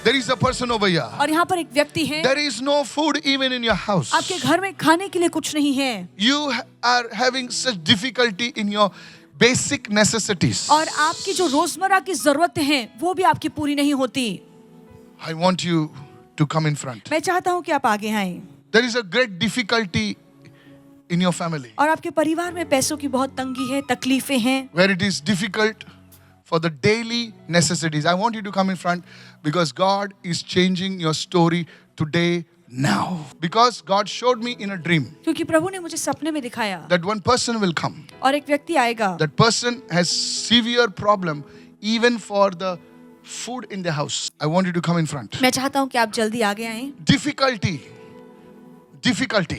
There is a person over here. और यहाँ पर एक व्यक्ति है, There is no food even in your house. आपके घर में खाने के लिए कुछ नहीं है, You are having such difficulty in your basic necessities. और आपकी जो रोजमर्रा की जरूरतें हैं वो भी आपकी पूरी नहीं होती। I want you to come in front. मैं चाहता हूँ कि आप आगे आएं। There is a great difficulty in your family और आपके परिवार में पैसों की बहुत तंगी है, तकलीफें हैं, where it is difficult for the daily necessities. I want you to come in front because God is changing your story today now. Because God showed me in a dream क्योंकि प्रभु ने मुझे सपने में दिखाया that one person will come. और एक व्यक्ति आएगा, That person has severe problem even for the food in the house. I want you to come in front. मैं चाहता हूँ कि आप जल्दी आगे आएं। Difficulty,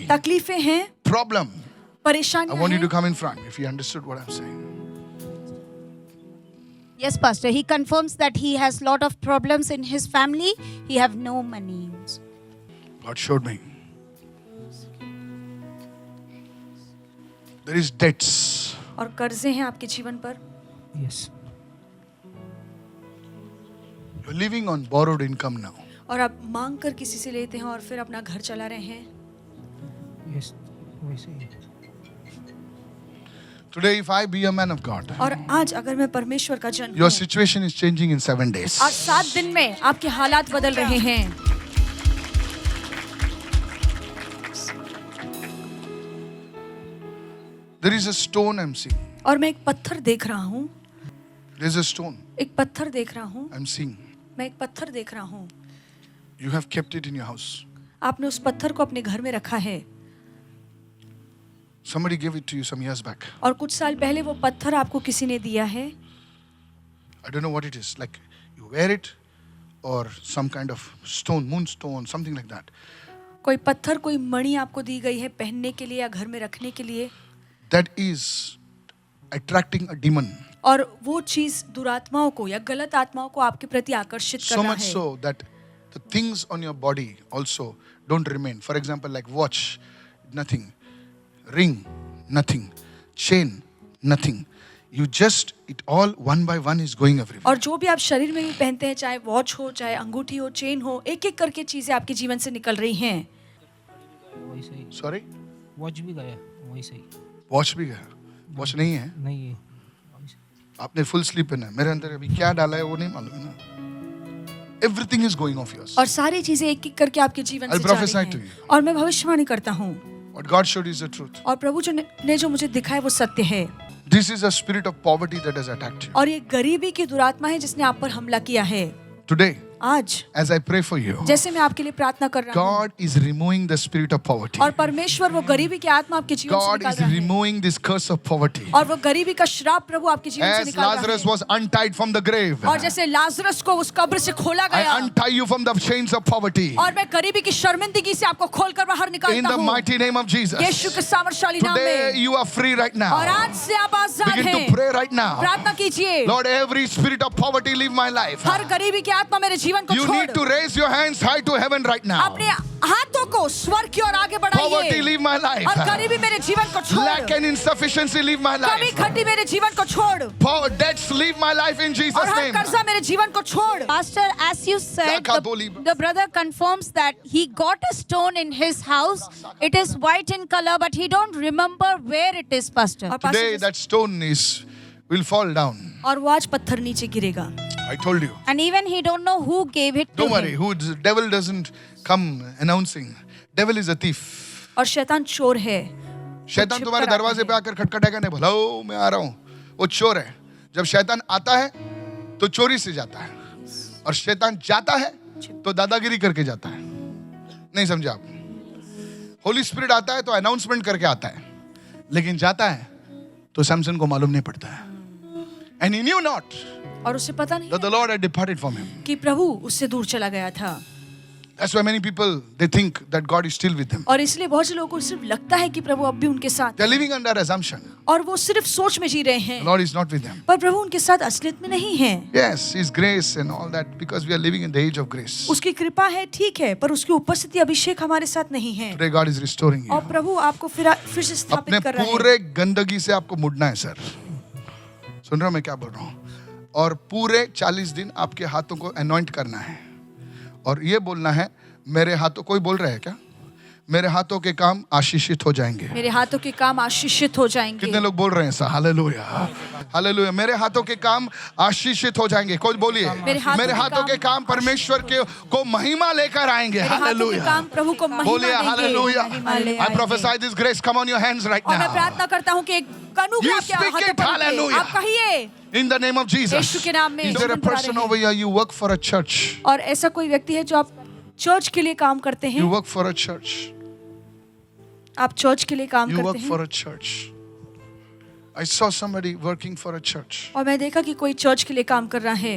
तकलीफें हैं, problem. I परेशानियां want you to हैं। come in front if you understood what I'm saying. Yes, Pastor. He confirms that he has lot of problems in his family. He have no money. God showed me. There is debts. और कर्जे हैं आपके जीवन पर, Yes. You're living on borrowed income now. और आप मांग कर किसी से लेते हैं और फिर अपना घर चला रहे हैं। Yes. वैसे ही। Today, if I be a man of God, और आज अगर मैं परमेश्वर का जन your हूँ, situation is changing in 7 days. आज 7 दिन में आपके हालात बदल रहे हैं। There is a stone I'm seeing. और मैं एक पत्थर देख रहा हूँ, There is a stone एक पत्थर देख रहा हूँ, I'm seeing. मैं एक पत्थर देख रहा हूँ। You have kept it in your house. आपने उस पत्थर को अपने घर में रखा है Somebody gave it to you some years back. और कुछ साल पहले वो पत्थर आपको किसी ने दिया है। I don't know what it is. Like you wear it or some kind of stone, moonstone, something like that. कोई पत्थर, कोई मणि आपको दी गई है पहनने के लिए या घर में रखने के लिए, That is attracting a demon. और वो चीज दुरात्माओं को या गलत आत्माओं को आपके प्रति आकर्षित कर So रहा much है। so that the things on your body also don't remain. For example, like watch, nothing. Ring, nothing. Chain, nothing. You just, it all one by one is going everywhere. और जो भी आप शरीर में भी पहनते हैं, चाहे वॉच हो, चाहे अंगूठी हो, चेन हो, एक एक करके चीजें आपके जीवन से निकल रही हैं। वैसे ही। Sorry? वॉच भी गया वैसे ही। Watch भी गया. Watch नहीं है. नहीं है। आपने full sleep पहना है. मेरे अंदर अभी क्या डाला है वो नहीं मालूम है ना. Everything is going off yours. और सारी चीजें एक एक करके आपके जीवन I'll से जा prophesy रही to हैं। you. और मैं भविष्यवाणी करता हूँ, What God showed is the truth. और प्रभु ने जो मुझे दिखाया वो सत्य है। This is a spirit of poverty that has attacked you. और ये गरीबी की दुरात्मा है जिसने आप पर हमला किया है। Today, आज as I pray for you, जैसे मैं आपके लिए प्रार्थना कर रहा हूँ, God is removing the spirit of poverty. और परमेश्वर वो गरीबी की आत्मा आपके जीवन से God निकाल is रहा है, removing this curse of poverty. और वो गरीबी का श्राप प्रभु आपके जीवन से As निकाल Lazarus रहा was untied from the grave, है। और जैसे लाजरस को उस कब्र से खोला I गया, untie you from the chains of poverty. और मैं गरीबी की शर्मिंदगी से आपको खोलकर बाहर In निकालता the हूँ, mighty name of Jesus. यीशु के सामर्थशाली नाम Today में। you are free right और now. आज से आप आजाद Begin to हैं। pray right now. प्रार्थना कीजिए, Lord, every spirit of poverty leave my life. हर गरीबी की आत्मा मेरे जीवन को You need to छोड़, raise your hands high to heaven right now. अपने हाथों को स्वर्ग की ओर आगे Poverty बढ़ाइए, leave my life. और गरीबी मेरे जीवन को Lack छोड़, and insufficiency leave my कमी life. खट्टी मेरे जीवन को छोड़, Debts leave my life in Jesus' और हर name. कर्जा मेरे जीवन को छोड़। Pastor, as you said, the brother confirms that he got a stone in his house. It is white in color, but he don't remember where it is, Pastor. और Today pastor, that stone will fall down. और वो आज पत्थर नीचे गिरेगा, I told you. And even he don't know who gave it to Don't worry. him. The devil doesn't come announcing. Devil is a thief. और शैतान चोर है। शैतान तुम्हारे दरवाजे पे आकर खटखटाएगा नहीं, भला मैं आ रहा हूँ. वो चोर है. जब शैतान आता है तो चोरी से जाता है, और शैतान जाता है तो दादागिरी करके जाता है. नहीं समझे आप? होली स्पिरिट आता है तो अनाउंसमेंट करके आता है, लेकिन जाता है तो सैमसन को मालूम नहीं पड़ता है. And he knew not और उसे पता नहीं that the Lord had departed from him. कि प्रभु उससे दूर चला गया था। That's why many people, they think that God is still with them. और इसलिए बहुत से लोगों को सिर्फ लगता है कि प्रभु अब भी उनके साथ, They're living under assumption. और वो सिर्फ सोच में जी रहे The हैं, Lord is not with them. पर प्रभु उनके साथ असलियत में नहीं है। Yes, His grace and all that, because we are living in the age of grace. उसकी कृपा है, ठीक है, पर उसकी उपस्थिति अभिषेक हमारे साथ नहीं है। Today God is restoring you. और प्रभु आपको फिर से अपने स्थापित कर रहा है। पूरे गंदगी से आपको मुड़ना है सर. सुन रहा हूं मैं क्या बोल रहा हूं? और पूरे 40 दिन आपके हाथों को अनॉइंट करना है. और ये बोलना है, मेरे हाथों, कोई बोल रहा है क्या? मेरे हाथों के काम आशीषित हो जाएंगे। मेरे हाथों के काम आशीषित हो जाएंगे। कितने लोग बोल रहे हैं ऐसा? Hallelujah, hallelujah. मेरे हाथों के काम आशीषित हो जाएंगे। कोई बोलिए, मेरे हाथों के काम परमेश्वर के को महिमा लेकर आएंगे। मेरे हाथों के हालेलुया, काम प्रभु को महिमा बोलिए देंगे। Hallelujah. Hallelujah. I prophesy this grace, come on your hands right और मैं now. प्रार्थना करता हूँ कि एक अनुग्रह You आपके speak हाथों it, पर hallelujah. रखे। आप कहिए In the name of Jesus. यीशु के नाम में Is there a जीवन भरा person रहे। over here, you work for a church? और ऐसा कोई व्यक्ति है जो आप चर्च के लिए काम करते हैं? You work for a church. आप चर्च के लिए काम You work करते for हैं? a church. I saw somebody working for a church. और मैं देखा कि कोई चर्च के लिए काम कर रहा है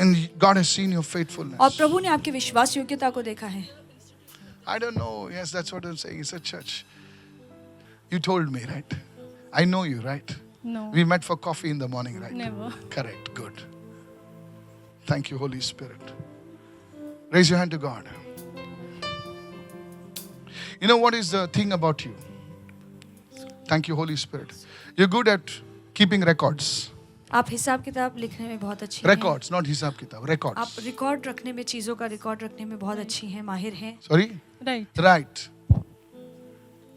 And God has seen your और faithfulness. प्रभु ने आपकी विश्वास योग्यता को देखा है। I don't know. Yes, that's what I'm saying. It's a church. You told me, right? I know you, right? No, We met for coffee in the morning, right? never. Correct. Good. Thank you, Holy Spirit. Raise your hand to God. You know what is the thing about you? Thank you, Holy Spirit. You're good at keeping records. आप हिसाब किताब लिखने में बहुत अच्छी हैं। Records, not hisab kitab. आप Records. Record रखने में, चीजों का रिकॉर्ड रखने में बहुत अच्छी हैं, माहिर हैं। Sorry? Right. Right.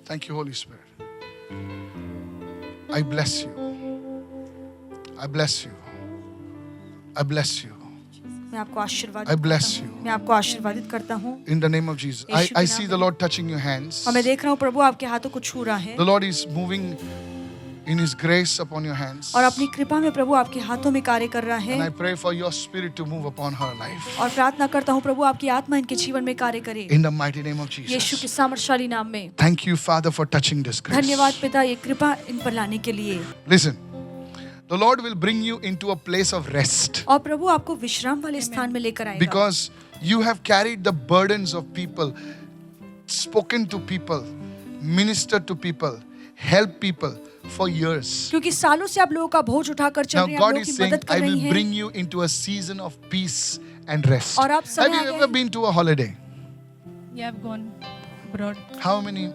Thank you, Holy Spirit. I bless you. I bless you. I bless you. मैं आपको आशीर्वाद I bless you. मैं आपको आशीर्वादित करता हूँ In the name of Jesus. I see the Lord touching your hands. और मैं देख रहा हूँ प्रभु आपके हाथों को छू रहा है The Lord is moving in His grace upon your hands. और अपनी कृपा में प्रभु आपके हाथों में कार्य कर रहा And I है pray for your spirit to move upon her life. और प्रार्थना करता हूँ प्रभु आपकी आत्मा इनके जीवन में कार्य करे In the mighty name of यीशु के Jesus. सामर्थशाली नाम में। Thank you, Father, for touching this grace. धन्यवाद पिता ये कृपा इन पर लाने के लिए। Listen, the Lord will bring you into a place of rest और प्रभु आपको विश्राम वाले स्थान में लेकर आएगा because you have carried the burdens of people, spoken to people, ministered to people, helped people for years. क्योंकि सालों से आप लोगों का बोझ उठाकर चल Now रहे हैं, आप God लोगों is की saying, मदद I कर रही will हैं। bring you into a season of peace and rest. और आप Have समय you आ ever गए been to a holiday? Yeah, I've gone abroad How many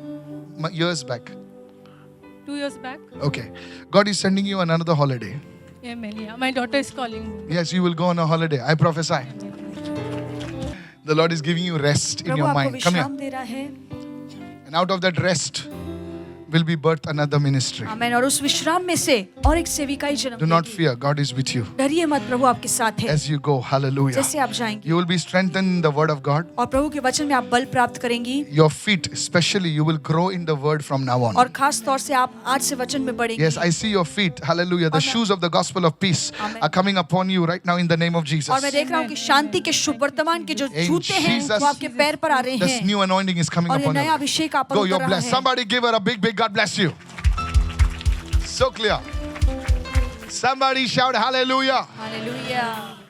years back? 2 years back. Okay. God is sending you on another holiday. Amen. Yeah, my daughter is calling me. Yes, you will go on a holiday. I prophesy. The Lord is giving you rest in Prabhu your आपको mind. Come here. विश्राम दे रहा है। And out of that rest will be birthed another ministry. आमीन। और उस विश्राम में से और एक सेविकाई जन्म Do not लेगी। fear. God is with you. डरिए मत, प्रभु आपके साथ है। As you go, hallelujah. जैसे आप जाएंगे You will be strengthened in the word of God. और प्रभु के वचन में आप बल प्राप्त करेंगी Your feet, especially, you will grow in the word from now और on. खास तौर से आप आज से वचन में बढ़ेंगी। Yes, I see your feet. Hallelujah. The shoes of the gospel of peace Amen. are coming upon you right now in the name of Jesus. और मैं देख रहा हूँ कि शांति के शुभ वर्तमान के जो In जूते हैं Jesus, वो आपके पैर पर आ रहे This हैं new anointing is coming और ये upon नया you. अभिषेक आप पर Go, उतर you're रहा blessed. है। Somebody give her a big God bless you. So clear. Somebody shout hallelujah. Hallelujah.